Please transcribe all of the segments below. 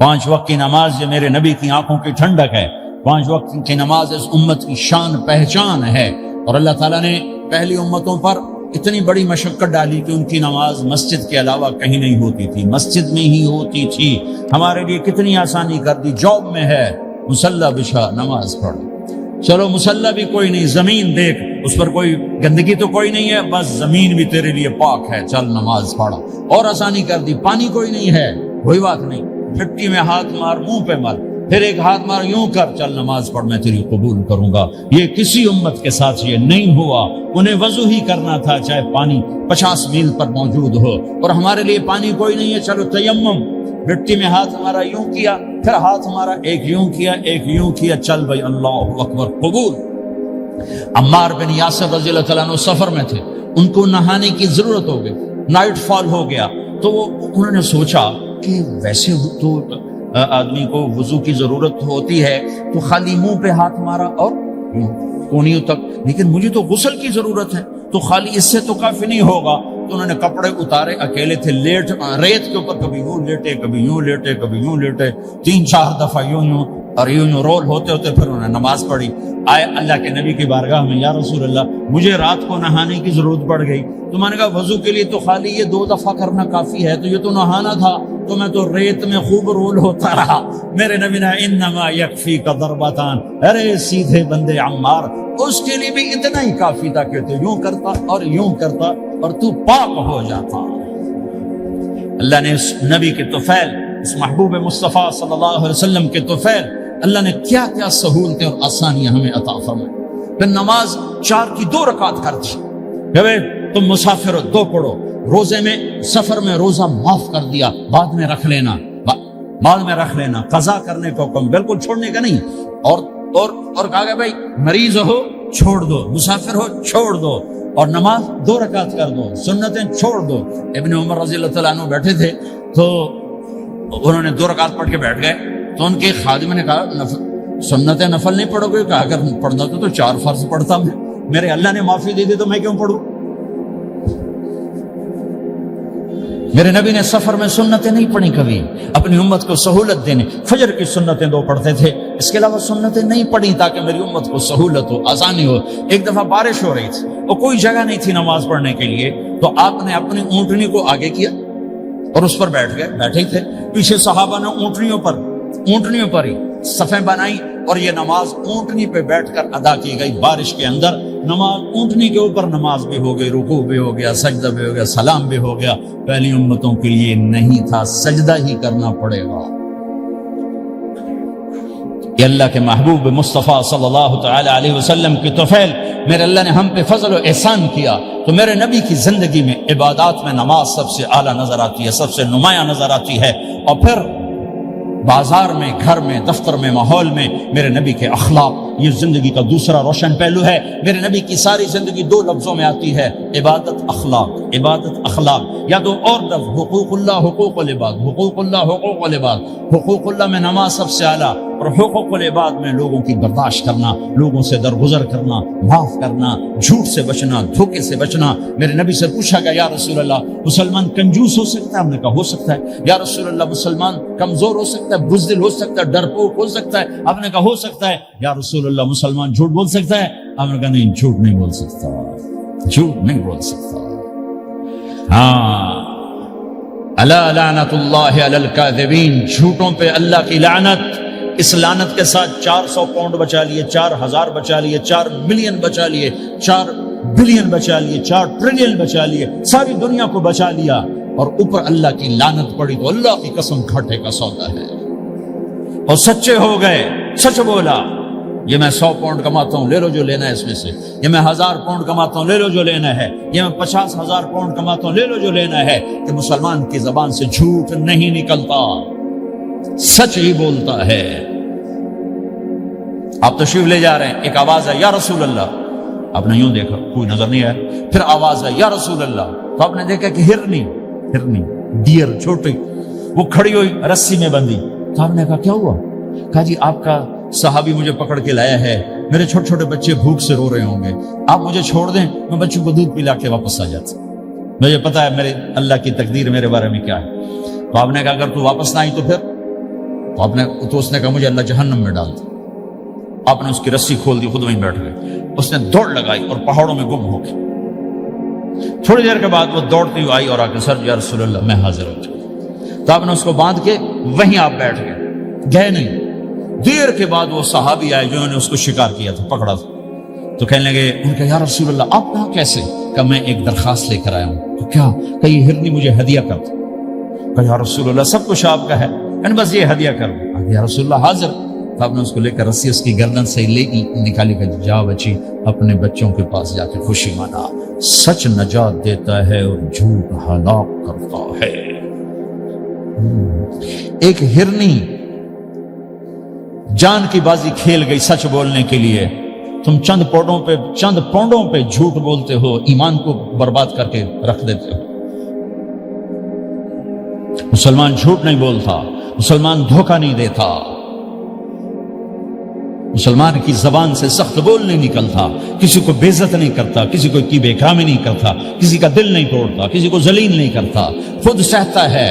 5 وقت کی نماز یہ میرے نبی کی آنکھوں کی ٹھنڈک ہے، 5 وقت کی نماز اس امت کی شان پہچان ہے۔ اور اللہ تعالیٰ نے پہلی امتوں پر اتنی بڑی مشقت ڈالی کہ ان کی نماز مسجد کے علاوہ کہیں نہیں ہوتی تھی، مسجد میں ہی ہوتی تھی۔ ہمارے لیے کتنی آسانی کر دی، جاب میں ہے مصلی بچھا نماز پڑھ، چلو مصلی بھی کوئی نہیں، زمین دیکھ اس پر کوئی گندگی تو کوئی نہیں ہے، بس زمین بھی تیرے لیے پاک ہے، چل نماز پڑھ۔ اور آسانی کر دی، پانی کوئی نہیں ہے، کوئی بات نہیں، مٹی میں ہاتھ مار، منہ پہ مار، پھر ایک ہاتھ مار، یوں کر، چل نماز پڑھ، میں تیری قبول کروں گا۔ یہ کسی امت کے ساتھ یہ نہیں ہوا، انہیں وضو ہی کرنا تھا چاہے پانی 50 میل پر موجود ہو۔ اور ہمارے لیے پانی کوئی نہیں ہے، چلو تیمم، مٹی میں ہاتھ ہمارا یوں کیا، پھر ہاتھ ہمارا ایک یوں کیا، ایک یوں کیا، چل بھائی اللہ اکبر قبول۔ عمار بن یاسر رضی اللہ تعالیٰ عنہ سفر میں تھے، ان کو نہانے کی ضرورت ہو گئی، نائٹ فال ہو گیا، تو انہوں نے سوچا کہ ویسے تو آدمی کو وضو کی ضرورت ہوتی ہے تو خالی منہ پہ ہاتھ مارا اور کونیوں تک، لیکن مجھے تو غسل کی ضرورت ہے، تو خالی اس سے تو کافی نہیں ہوگا۔ تو انہوں نے کپڑے اتارے، اکیلے تھے، ریت کے اوپر کبھی یوں لیٹے، کبھی یوں لیٹے، کبھی یوں لیٹے، 3-4 دفعہ یوں اور یوں رول ہوتے ہوتے پھر انہوں نے نماز پڑھی۔ آئے اللہ کے نبی کی بارگاہ میں، یا رسول اللہ مجھے رات کو نہانے کی ضرورت پڑ گئی، تو میں نے کہا وضو کے لیے تو خالی یہ 2 دفعہ کرنا کافی ہے، تو یہ تو نہانا تھا، تو میں تو ریت میں خوب رول ہوتا رہا۔ میرے نبی نے انما یکفیک ضربتان، ارے سیدھے بندے عمار، اس کے لیے بھی اتنا ہی کافی تھا کہ تو یوں کرتا اور یوں کرتا اور تو پاک ہو جاتا۔ اللہ نے اس نبی کے طفیل، اس محبوب مصطفیٰ صلی اللہ علیہ وسلم کے طفیل، اللہ نے کیا کیا سہولتیں اور آسانیاں ہمیں عطا فرمائیں۔ پھر نماز 4 کی 2 رکعت کر دی، کہ تم مسافر ہو 2 پڑھو، روزے میں سفر میں روزہ معاف کر دیا، بعد میں رکھ لینا، بعد میں رکھ لینا، قضا کرنے کو حکم، بالکل چھوڑنے کا نہیں۔ اور کہا کہ بھائی مریض ہو چھوڑ دو، مسافر ہو چھوڑ دو، اور نماز 2 رکعت کر دو، سنتیں چھوڑ دو۔ ابن عمر رضی اللہ تعالیٰ عنہ بیٹھے تھے، تو انہوں نے 2 رکعت پڑھ کے بیٹھ گئے، تو ان کے خادم نے کہا سنتیں نفل نہیں پڑھو گے؟ کہا اگر پڑھنا تو 4 فرض پڑھتا میں، میرے اللہ نے معافی دے دی تو میں کیوں پڑھوں؟ میرے نبی نے سفر میں سنتیں نہیں پڑھی کبھی، اپنی امت کو سہولت دینے، فجر کی سنتیں 2 پڑھتے تھے، اس کے علاوہ سنتیں نہیں پڑھی تاکہ میری امت کو سہولت ہو، آسانی ہو۔ ایک دفعہ بارش ہو رہی تھی اور کوئی جگہ نہیں تھی نماز پڑھنے کے لیے، تو آپ نے اپنی اونٹنی کو آگے کیا اور اس پر بیٹھ گئے، بیٹھے ہی تھے، پیچھے صحابہ نے اونٹنیوں پر ہی صفیں بنائی، اور یہ نماز اونٹنی پہ بیٹھ کر ادا کی گئی بارش کے اندر۔ نماز اونٹنی کے اوپر نماز بھی ہو گئی، رکوع بھی ہو گیا، سجدہ بھی ہو گیا، سلام بھی ہو گیا۔ پہلی امتوں کے لیے نہیں تھا، سجدہ ہی کرنا پڑے گا۔ یہ اللہ کے محبوب مصطفیٰ صلی اللہ تعالی علیہ وسلم کی طفیل، میرے اللہ نے ہم پہ فضل و احسان کیا، تو میرے نبی کی زندگی میں عبادات میں نماز سب سے اعلیٰ نظر آتی ہے، سب سے نمایاں نظر آتی ہے۔ اور پھر بازار میں، گھر میں، دفتر میں، ماحول میں میرے نبی کے اخلاق، یہ زندگی کا دوسرا روشن پہلو ہے۔ میرے نبی کی ساری زندگی 2 لفظوں میں آتی ہے، عبادت اخلاق، عبادت اخلاق، یا 2 اور لفظ، حقوق اللہ، حقوق العباد، حقوق اللہ، حقوق العباد۔ حقوق اللہ میں نماز سب سے اعلیٰ، اور حقوق العباد میں لوگوں کی برداشت کرنا، لوگوں سے درگزر کرنا، معاف کرنا، جھوٹ سے بچنا، دھوکے سے بچنا۔ میرے نبی سے پوچھا گیا یا رسول اللہ مسلمان کنجوس ہو سکتا ہے؟ ہم نے کہا ہو سکتا ہے۔ یا رسول اللہ مسلمان کمزور ہو سکتا ہے، بزدل ہو سکتا ہے، ڈرپوک ہو سکتا ہے؟ آپ نے کہا ہو سکتا ہے۔ یا رسول اللہ مسلمان جھوٹ بول سکتا ہے؟ آپ نے کہا نہیں، جھوٹ نہیں بول سکتا، جھوٹ نہیں بول سکتا۔ ہاں، الا لعنت اللہ علی الکاذبین، جھوٹوں پہ اللہ کی لعنت۔ اس لعنت کے ساتھ 400 پاؤنڈ بچا لیے، 4000 بچا لیے، 4 ملین بچا لیے، 4 بلین بچا لیے، 4 ٹریلین بچا لیے، ساری دنیا کو بچا لیا، اور اوپر اللہ کی لعنت پڑی تو اللہ کی قسم گھاٹے کا سودا ہے۔ اور سچے ہو گئے، سچ بولا، یہ میں 100 پاؤنڈ کماتا ہوں، لے لو جو لینا ہے اس میں سے، یہ میں 1000 پاؤنڈ کماتا ہوں، لے لو جو لینا ہے، یہ میں 50,000 پاؤنڈ کماتا ہوں، لے لو جو لینا ہے۔ کہ مسلمان کی زبان سے جھوٹ نہیں نکلتا، سچ ہی بولتا ہے۔ آپ تشریف لے جا رہے ہیں، ایک آواز ہے یا رسول اللہ، آپ نے یوں دیکھا، کوئی نظر نہیں آیا، پھر آواز ہے یا رسول اللہ، تو آپ نے دیکھا کہ ہرنی ڈیئر چھوٹی وہ کھڑی ہوئی رسی میں بندھی، تو آپ نے کہا کیا ہوا؟ کہا جی آپ کا صحابی مجھے پکڑ کے لایا ہے، میرے چھوٹے چھوٹے بچے بھوک سے رو رہے ہوں گے، آپ مجھے چھوڑ دیں، میں بچوں کو دودھ پلا کے واپس آ جاتا، مجھے پتا ہے میرے اللہ کی تقدیر میرے بارے میں کیا ہے۔ تو آپ نے کہا اگر تو واپس نہ آئی تو پھر تو اس نے کہا مجھے اللہ جہنم میں ڈال دے. آپ نے اس کی رسی کھول دی, خود وہیں بیٹھ گئے. اس نے دوڑ لگائی اور پہاڑوں میں گم ہو گئی. تھوڑی دیر کے بعد وہ دوڑتی ہوئی آئی اور آ کے سر یا رسول اللہ میں حاضر ہو چکی. تو آپ نے اس کو باندھ کے وہیں آپ بیٹھ گئے نہیں. دیر کے بعد وہ صحابی آئے جنہوں نے اس کو شکار کیا تھا, پکڑا تھا. تو کہنے لگے ان کا یا رسول اللہ آپ کہاں کیسے؟ کہ میں ایک درخواست لے کر آیا ہوں. تو کیا؟ کہ یہ ہرنی مجھے ہدیہ کر دو. کہ یا رسول اللہ سب کچھ آپ کا ہے, بس یہ ہدیہ کر دو. یا رسول اللہ حاضر. تو آپ نے اس کو لے کر رسی اس کی گردن سے نکالی کہ جا بچی اپنے بچوں کے پاس جا کے خوشی منا. سچ نجات دیتا ہے اور جھوٹ ہلاک کرتا ہے. ایک ہرنی جان کی بازی کھیل گئی سچ بولنے کے لیے. تم چند پونڈوں پہ جھوٹ بولتے ہو, ایمان کو برباد کر کے رکھ دیتے ہو. مسلمان جھوٹ نہیں بولتا, مسلمان دھوکہ نہیں دیتا, مسلمان کی زبان سے سخت بول نہیں نکلتا, کسی کو بے عزت نہیں کرتا, کسی کو کی بے کامی نہیں کرتا, کسی کا دل نہیں توڑتا, کسی کو ذلیل نہیں کرتا, خود سہتا ہے,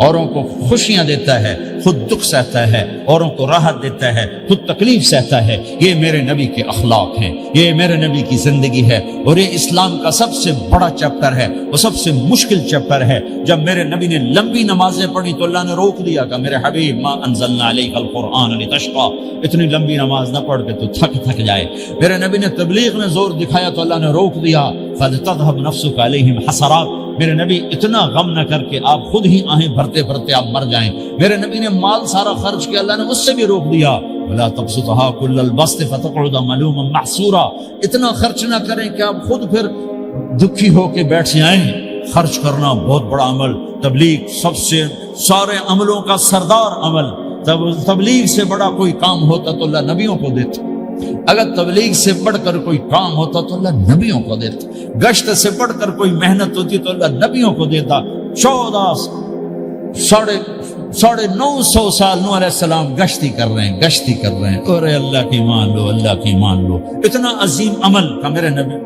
اوروں کو خوشیاں دیتا ہے, خود دکھ سہتا ہے, اوروں کو راحت دیتا ہے, خود تکلیف سہتا ہے. یہ میرے نبی کے اخلاق ہیں, یہ میرے نبی کی زندگی ہے, اور یہ اسلام کا سب سے بڑا چیپٹر ہے, وہ سب سے مشکل چیپٹر ہے. جب میرے نبی نے لمبی نمازیں پڑھی تو اللہ نے روک دیا کہ میرے حبیب ما انزلنا علیک القرآن لتشقى, اتنی لمبی نماز نہ پڑھ کے تو تھک جائے. میرے نبی نے تبلیغ میں زور دکھایا تو اللہ نے روک دیا, فَلْتَذْهَبْ نَفْسُكَ عَلَيْهِمْ حَسَرَاتٍ. میرے نبی اتنا غم نہ کر کے آپ خود ہی آہیں بھرتے بھرتے آپ مر جائیں. میرے نبی نے مال سارا خرچ کیا, اللہ نے اس سے بھی روک دیا. وَلَا تَبْسُطْهَا كُلَّ الْبَسْطِ فَتَقْعُدَ مَلُومًا مَحْسُورًا. اتنا خرچ نہ کریں کہ آپ خود پھر دکھی ہو کے بیٹھ جائیں. خرچ کرنا بہت بڑا عمل, تبلیغ سب سے سارے عملوں کا سردار عمل. تبلیغ سے بڑا کوئی کام ہوتا تو اللہ نبیوں کو دیتا. اگر تبلیغ سے بڑھ کر کوئی کام ہوتا تو اللہ نبیوں کو دیتا. گشت سے بڑھ کر کوئی محنت ہوتی تو اللہ نبیوں کو دیتا. 950 سال نوح علیہ السلام گشتی کر رہے ہیں اور اللہ کی مان لو. اتنا عظیم عمل کا میرے نبی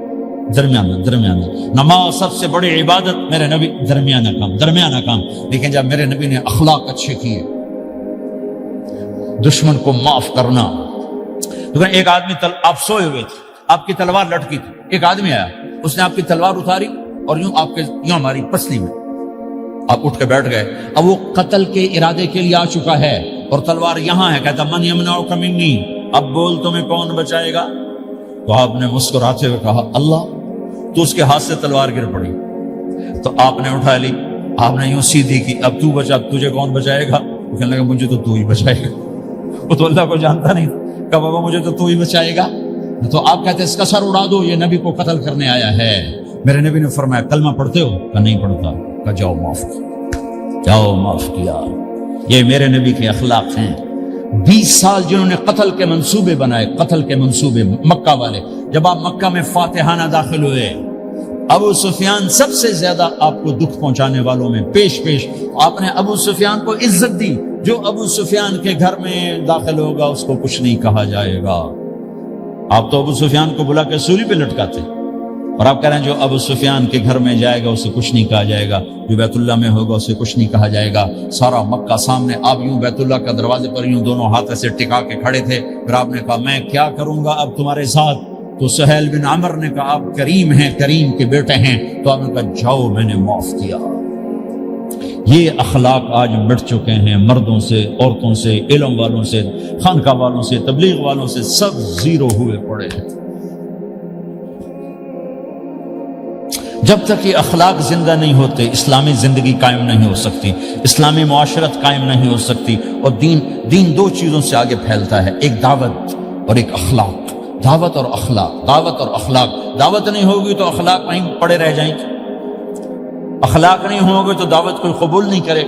درمیانہ. نماز سب سے بڑی عبادت, میرے نبی درمیانہ کام. لیکن جب میرے نبی نے اخلاق اچھے کیے, دشمن کو معاف کرنا. ایک آدمی آپ سوئے ہوئے تھے, آپ کی تلوار لٹکی تھی, ایک آدمی آیا, اس نے آپ کی تلوار اتاری اور یوں ماری پسلی میں, آپ اٹھ کے بیٹھ گئے. اب وہ قتل کے ارادے کے لیے آ چکا ہے اور تلوار یہاں ہے, کہتا من یمنعک منی, اب بول تمہیں کون بچائے گا؟ تو آپ نے مسکراتے ہوئے کہا اللہ. تو اس کے ہاتھ سے تلوار گر پڑی, تو آپ نے اٹھا لی, آپ نے یوں سیدھی کی, اب تو بچا, تجھے کون بچائے گا؟ کہنے لگا مجھے تو ہی بچائے گا. وہ تو اللہ کو جانتا نہیں, کہ بابا مجھے تو ہی بچائے گا. تو آپ کہتے ہیں اس کا سر اڑا دو, یہ نبی کو قتل کرنے آیا ہے. میرے نبی نے فرمایا کلمہ پڑھتے ہو؟ کہ نہیں پڑھتا. کہ جاؤ معاف کیا. یہ میرے نبی کے اخلاق ہیں. 20 سال جنہوں نے قتل کے منصوبے بنائے, مکہ والے. جب آپ مکہ میں فاتحانہ داخل ہوئے, ابو سفیان سب سے زیادہ آپ کو دکھ پہنچانے والوں میں پیش. آپ نے ابو سفیان کو عزت دی. جو ابو سفیان کے گھر میں داخل ہوگا اس کو کچھ نہیں کہا جائے گا. آپ تو ابو سفیان کو بلا کے سولی پہ لٹکاتے, اور آپ کہہ رہے ہیں جو ابو سفیان کے گھر میں جائے گا اسے کچھ نہیں کہا جائے گا, جو بیت اللہ میں ہوگا اسے کچھ نہیں کہا جائے گا. سارا مکہ سامنے, آپ یوں بیت اللہ کا دروازے پر یوں دونوں ہاتھ ایسے ٹکا کے کھڑے تھے. پھر آپ نے کہا میں کیا کروں گا اب تمہارے ساتھ؟ تو سہیل بن عمر نے کہا آپ کریم ہیں, کریم کے بیٹے ہیں. تو آپ نے کہا جاؤ میں نے معاف کیا. یہ اخلاق آج مٹ چکے ہیں. مردوں سے, عورتوں سے, علم والوں سے, خانقاہ والوں سے, تبلیغ والوں سے, سب زیرو ہوئے پڑے ہیں. جب تک یہ اخلاق زندہ نہیں ہوتے اسلامی زندگی قائم نہیں ہو سکتی, اسلامی معاشرت قائم نہیں ہو سکتی. اور دین 2 چیزوں سے آگے پھیلتا ہے, ایک دعوت اور ایک اخلاق. دعوت اور اخلاق. دعوت نہیں ہوگی تو اخلاق وہیں پڑے رہ جائیں گے. اخلاق نہیں ہوگے تو دعوت کوئی قبول نہیں کرے.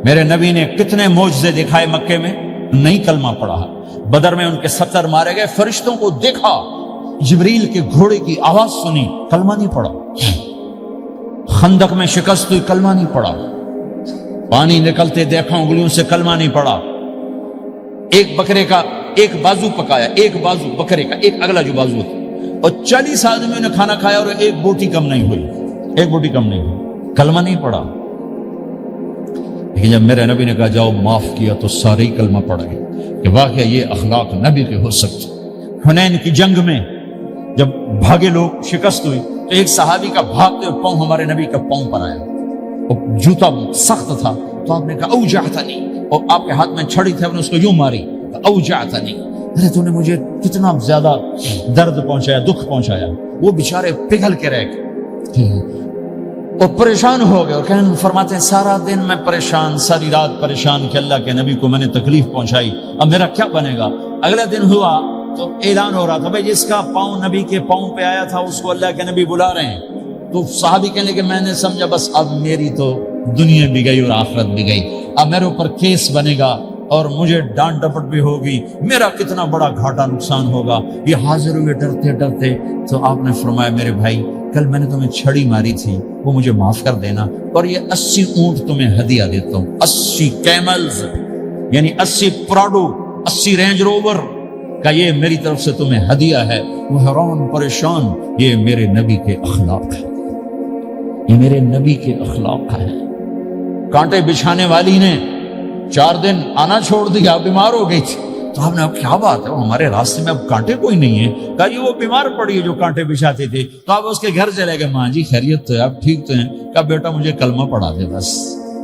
میرے نبی نے کتنے معجزے دکھائے مکے میں, نہیں کلمہ پڑھا. بدر میں ان کے 70 مارے گئے, فرشتوں کو دیکھا, جبریل کے گھوڑے کی آواز سنی, کلمہ نہیں پڑھا. خندق میں شکست ہوئی, کلمہ نہیں پڑھا. پانی نکلتے دیکھا انگلیوں سے, کلمہ نہیں پڑھا. ایک بکرے کا ایک بازو پکایا, ایک بازو بکرے کا, ایک اگلا جو بازو تھا, اور 40 آدمیوں نے کھانا کھایا اور ایک بوٹی کم نہیں ہوئی, کلمہ نہیں پڑھا. لیکن جب میرے نبی نے کہا جاؤ معاف کیا تو سارے ہی کلمہ پڑھ گئے کہ واقعہ یہ اخلاق نبی کے ہو سکتے۔ حنین کی جنگ میں جب بھاگے لوگ، شکست ہوئی، تو ایک صحابی کا بھاگتے ہوئے پاؤں ہمارے نبی کا پاؤں پر آیا، اور جوتا سخت تھا، تو آپ نے کہا اوجعتنی، اور آپ کے ہاتھ میں چھڑی تھی، آپ نے اس کو یوں ماری، اوجعتنی، ارے تو نے مجھے کتنا زیادہ درد پہنچایا، دکھ پہنچایا۔ وہ بیچارے پگھل کے رہ گئے اور پریشان ہو گئے، اور کہنے فرماتے ہیں سارا دن میں پریشان، ساری رات پریشان کہ اللہ کے نبی کو میں نے تکلیف پہنچائی، اب میرا کیا بنے گا۔ اگلا دن ہوا تو اعلان ہو رہا تھا بھائی جس کا پاؤں نبی کے پاؤں پہ آیا تھا اس کو اللہ کے نبی بلا رہے ہیں۔ تو صحابی کہنے لگے میں نے سمجھا بس اب میری تو دنیا بھی گئی اور آخرت بھی گئی، اب میرے اوپر کیس بنے گا اور مجھے ڈانٹ ڈپٹ بھی ہوگی، میرا کتنا بڑا گھاٹا نقصان ہوگا۔ یہ حاضر ہوئے ڈرتے ڈرتے، تو آپ نے فرمایا میرے بھائی کل میں نے تمہیں چھڑی ماری تھی، وہ مجھے معاف کر دینا، اور یہ 80 اونٹ تمہیں ہدیہ دیتا ہوں، 80 کیملز یعنی 80 پراڈو، 80 رینج روور کا یہ میری طرف سے تمہیں ہدیہ ہے۔ وہ حیران پریشان، یہ میرے نبی کے اخلاق ہے، یہ میرے نبی کے اخلاق ہے۔ کانٹے بچھانے والی نے 4 دن آنا چھوڑ دیا، بیمار ہو گئی تھی، تو آپ نے اب کیا بات ہے، وہ ہمارے راستے میں اب کانٹے کوئی نہیں ہے، کہا یہ وہ بیمار پڑی ہے جو کانٹے بچھاتے تھے۔ تو آپ اس کے گھر چلے گئے، ماں جی خیریت تو ہے، آپ ٹھیک تو ہیں؟ کہا بیٹا مجھے کلمہ پڑھا دے، بس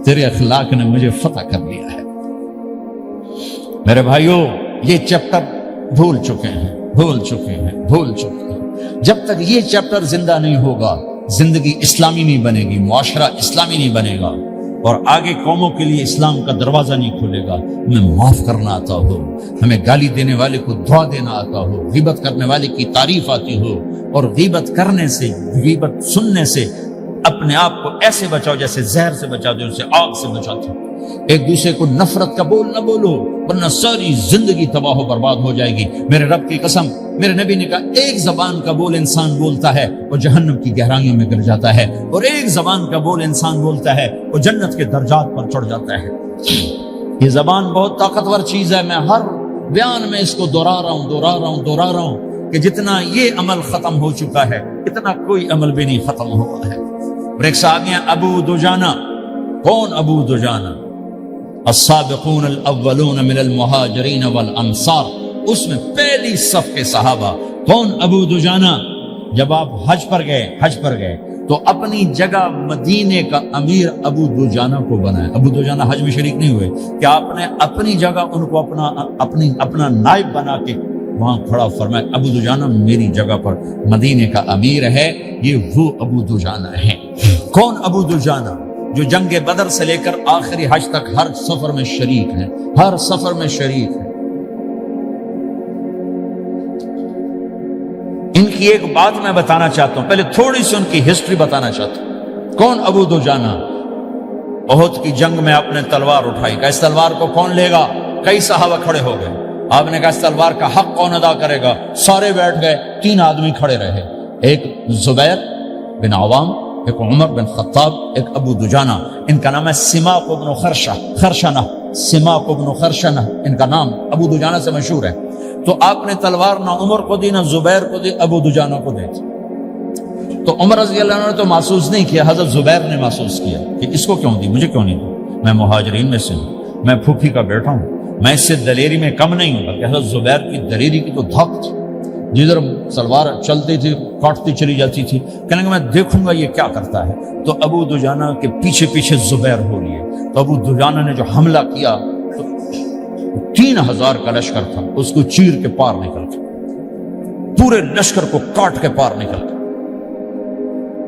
تیرے اخلاق نے مجھے فتح کر لیا ہے۔ میرے بھائیوں یہ چیپٹر بھول چکے ہیں، بھول چکے ہیں، بھول چکے ہیں۔ جب تک یہ چیپٹر زندہ نہیں ہوگا زندگی اسلامی نہیں بنے گی، معاشرہ اسلامی نہیں بنے گا، اور آگے قوموں کے لیے اسلام کا دروازہ نہیں کھلے گا۔ ہمیں معاف کرنا آتا ہو، ہمیں گالی دینے والے کو دعا دینا آتا ہو، غیبت کرنے والے کی تعریف آتی ہو، اور غیبت کرنے سے، غیبت سننے سے اپنے آپ کو ایسے بچاؤ جیسے زہر سے بچاتے ہو، اسے آگ سے بچاتے ہو۔ ایک دوسرے کو نفرت کا بول نہ بولو، ورنہ ساری زندگی تباہ و برباد ہو جائے گی۔ میرے رب کی قسم، میرے نبی نے کہا ایک زبان کا بول انسان بولتا ہے وہ جہنم کی گہرائیوں میں گر جاتا ہے، اور ایک زبان کا بول انسان بولتا ہے وہ جنت کے درجات پر چڑھ جاتا ہے۔ یہ زبان بہت طاقتور چیز ہے، میں ہر بیان میں اس کو دہرا رہا ہوں کہ جتنا یہ عمل ختم ہو چکا ہے اتنا کوئی عمل بھی نہیں ختم ہوا ہے۔ اور ایک صحابی ہیں ابو دجانہ۔ کون ابو دجانہ؟ السابقون الاولون من المہاجرین والانصار، اس میں پہلی صف کے صحابہ۔ کون ابو دجانہ؟ جب آپ حج پر گئے تو اپنی جگہ مدینے کا امیر ابو دجانہ کو بنایا۔ ابو دجانہ حج میں شریک نہیں ہوئے کہ آپ نے اپنی جگہ ان کو اپنا نائب بنا کے وہاں کھڑا فرمایا ابو دجانہ میری جگہ پر مدینے کا امیر ہے، یہ وہ ابو دجانہ ہے۔ کون ابو دجانہ؟ جو جنگ بدر سے لے کر آخری حج تک ہر سفر میں شریک ہیں، ہر سفر میں شریک ہیں۔ ان کی ایک بات میں بتانا چاہتا ہوں، پہلے تھوڑی سی ان کی ہسٹری بتانا چاہتا ہوں۔ کون ابو دجانہ؟ احد کی جنگ میں آپ نے تلوار اٹھائی، کہ اس تلوار کو کون لے گا؟ کئی صحابہ کھڑے ہو گئے۔ آپ نے کہا اس تلوار کا حق کون ادا کرے گا؟ سارے بیٹھ گئے، 3 آدمی کھڑے رہے، ایک زبیر بن عوام، ایک عمر بن خطاب، ایک ابو دجانہ۔ ان کا نام ہے سماق بن خرشنہ، سماق بن خرشنہ ان کا نام ابو دجانہ سے مشہور ہے۔ تو آپ نے تلوار نہ عمر کو دی، نہ زبیر کو دی، ابو دجانہ کو دی۔ تو عمر رضی اللہ عنہ نے تو محسوس نہیں کیا، حضرت زبیر نے محسوس کیا کہ اس کو کیوں دی، مجھے کیوں نہیں دی؟ میں مہاجرین میں سے ہوں، میں پھوپھی کا بیٹا ہوں، میں اس سے دلیری میں کم نہیں ہوں۔ بلکہ حضرت زبیر کی دلیری کی تو دھک تھی، جدھر سلوار چلتی تھی کاٹتی چلی جاتی تھی، کہنے کہ میں دیکھوں گا یہ کیا کرتا ہے۔ تو ابو دجانہ کے پیچھے پیچھے زبیر ہو لیے۔ تو ابو دجانہ نے جو حملہ کیا تو 3000 کا لشکر تھا، اس کو چیر کے پار نکل گیا، پورے لشکر کو کاٹ کے پار نکل گیا۔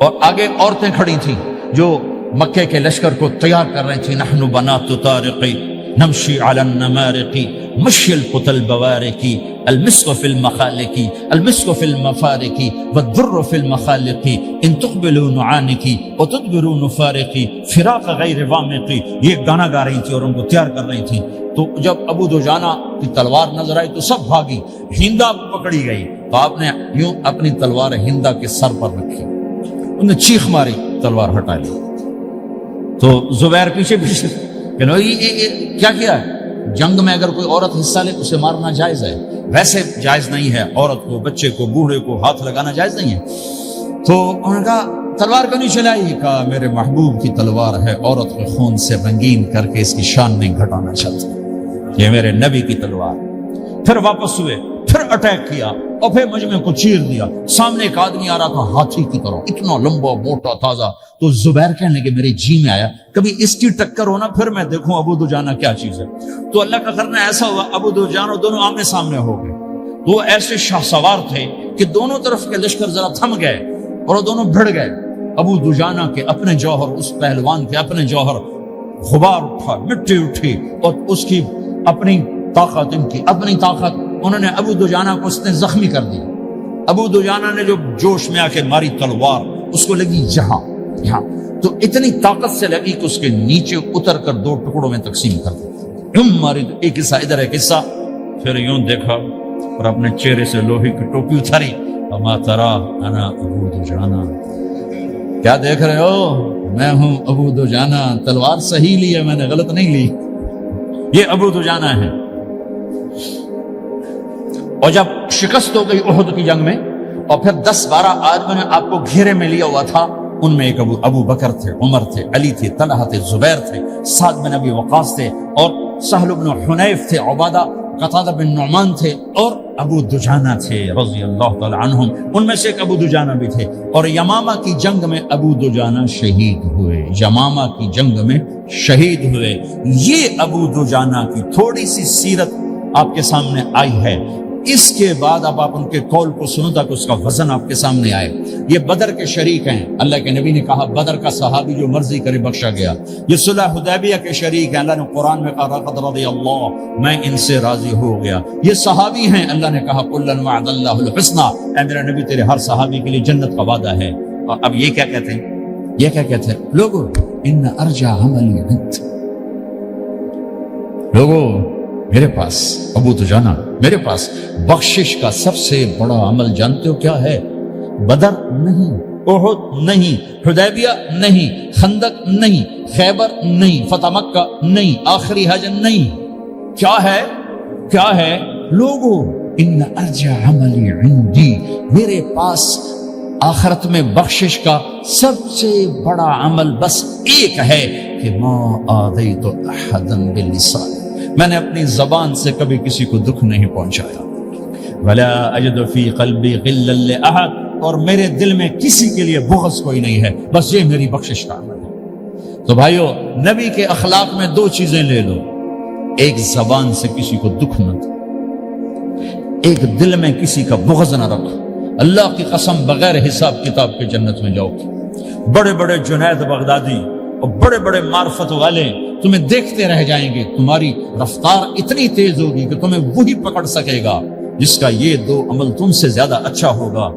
اور آگے عورتیں کھڑی تھیں جو مکے کے لشکر کو تیار کر رہی تھیں۔ نحن بنات طارقی نمشی علی النمارق مشی القتل بوارق المسک فی المخالق المسک فی المفارق والدر فی المخالق ان تقبلوا نعانقی وتدبروا نفارقی فراق غیر وامق۔ یہ گانا گا رہی تھی اور ان کو تیار کر رہی تھی۔ تو جب ابو دجانہ کی تلوار نظر آئی تو سب بھاگی، ہندا پکڑی گئی، تو آپ نے یوں اپنی تلوار ہندا کے سر پر رکھی، انہوں نے چیخ ماری، تلوار ہٹا لی۔ تو زبیر پیچھے پیچھے کہ کیا کیا ہے؟ جنگ میں اگر کوئی عورت حصہ لے اسے مارنا جائز ہے، ویسے جائز نہیں ہے، عورت کو، بچے کو، بوڑھے کو ہاتھ لگانا جائز نہیں ہے۔ تو انہوں نے کہا تلوار کیوں نہیں چلائی؟ کہا میرے محبوب کی تلوار ہے، عورت کے خون سے رنگین کر کے اس کی شان نہیں گھٹانا چاہتا، یہ میرے نبی کی تلوار۔ پھر واپس ہوئے، پھر اٹیک کیا اور پھر مجمع کو چیر دیا۔ سامنے ایک آدمی آ رہا تھا ہاتھی کی طرح، اتنا لمبا موٹا تازہ، تو زبیر کہنے لگے میرے جی میں آیا کبھی اس کی ٹکر ہونا پھر میں دیکھوں ابو دجانہ کیا چیز ہے۔ تو اللہ کا کرنا ایسا ہوا، ابو دجانہ دونوں آمنے سامنے ہو گئے۔ تو وہ ایسے شاہ سوار تھے کہ دونوں طرف کے لشکر ذرا تھم گئے اور وہ دونوں بھڑ گئے۔ ابو دجانہ کے اپنے جوہر، اس پہلوان کے اپنے جوہر، غبار اٹھا، مٹی اٹھی، اور اس کی اپنی طاقت، ان کی اپنی طاقت، انہوں نے ابو دجانہ کو اس نے زخمی کر دیا۔ ابو دجانہ نے جو جوش میں آ کے ماری تلوار، اس کو لگی یہاں، تو اتنی طاقت سے لگی کہ اس کے نیچے اتر کر دو ٹکڑوں میں تقسیم کر دی۔ ماری، ایک حصہ ادھر ایک حصہ، پھر یوں دیکھا اور اپنے چہرے سے لوہے کی ٹوپی اتاری، اما ترا انا ابو دجانہ، کیا دیکھ رہے ہو؟ میں ہوں ابو دجانہ، تلوار صحیح لی ہے میں نے، غلط نہیں لی، یہ ابو دجانہ ہے۔ اور جب شکست ہو گئی احد کی جنگ میں، اور پھر 10-12 آدمیوں نے آپ کو گھیرے میں لیا ہوا تھا، ان میں ایک ابو بکر تھے، عمر تھے، علی تھے، طلحہ تھے، زبیر تھے، سعد بن ابی وقاص تھے، اور سہل بن حنیف تھے، عبادہ قتادہ بن نعمان تھے، اور ابو دجانہ تھے رضی اللہ تعالی عنہم، ان میں سے ایک ابو دجانہ بھی تھے۔ اور یمامہ کی جنگ میں ابو دجانہ شہید ہوئے، یمامہ کی جنگ میں شہید ہوئے۔ یہ ابو دجانہ کی تھوڑی سی سیرت آپ کے سامنے آئی ہے۔ اس کے بعد اب آپ ان کے قول کو سنو تاکہ اس کا وزن آپ کے سامنے آئے۔ یہ بدر کے شریک ہیں، اللہ کے نبی نے کہا بدر کا صحابی جو مرضی کرے بخشا گیا۔ یہ صلح حدیبیہ کے شریک ہیں، اللہ نے قرآن میں کہا لقد رضی اللہ، میں ان سے راضی ہو گیا۔ یہ صحابی ہیں، اللہ نے کہا کلا وعد اللہ الحسنى، اے میرا نبی تیرے ہر صحابی کے لیے جنت کا وعدہ ہے۔ اور اب یہ کیا کہتے ہیں؟ یہ کیا کہتے ہیں لوگوں؟ ان ارجع عملی عند، لوگوں میرے پاس، ابو دجانہ میرے پاس بخشش کا سب سے بڑا عمل جانتے ہو کیا ہے؟ بدر نہیں، احد نہیں، حدیبیہ نہیں، خندق نہیں، خیبر نہیں، فتح مکہ نہیں، آخری حج نہیں، کیا ہے؟ کیا ہے لوگوں؟ ان ارجع عملی عندی، میرے پاس آخرت میں بخشش کا سب سے بڑا عمل بس ایک ہے کہ ما آذیت احدا باللسان، میں نے اپنی زبان سے کبھی کسی کو دکھ نہیں پہنچایا۔ ولا اجد فی قلبی غلا لاحد، اور میرے دل میں کسی کے لیے بغض کوئی نہیں ہے، بس یہ میری بخشش کا عمل ہے۔ تو بھائیو، نبی کے اخلاق میں 2 چیزیں لے لو، ایک زبان سے کسی کو دکھ نہ دو، ایک دل میں کسی کا بغض نہ رکھو۔ اللہ کی قسم بغیر حساب کتاب کے جنت میں جاؤ گے۔ بڑے بڑے جنید بغدادی اور بڑے بڑے معرفت والے تمہیں دیکھتے رہ جائیں گے، تمہاری رفتار اتنی تیز ہوگی کہ تمہیں وہی پکڑ سکے گا جس کا یہ 2 عمل تم سے زیادہ اچھا ہوگا۔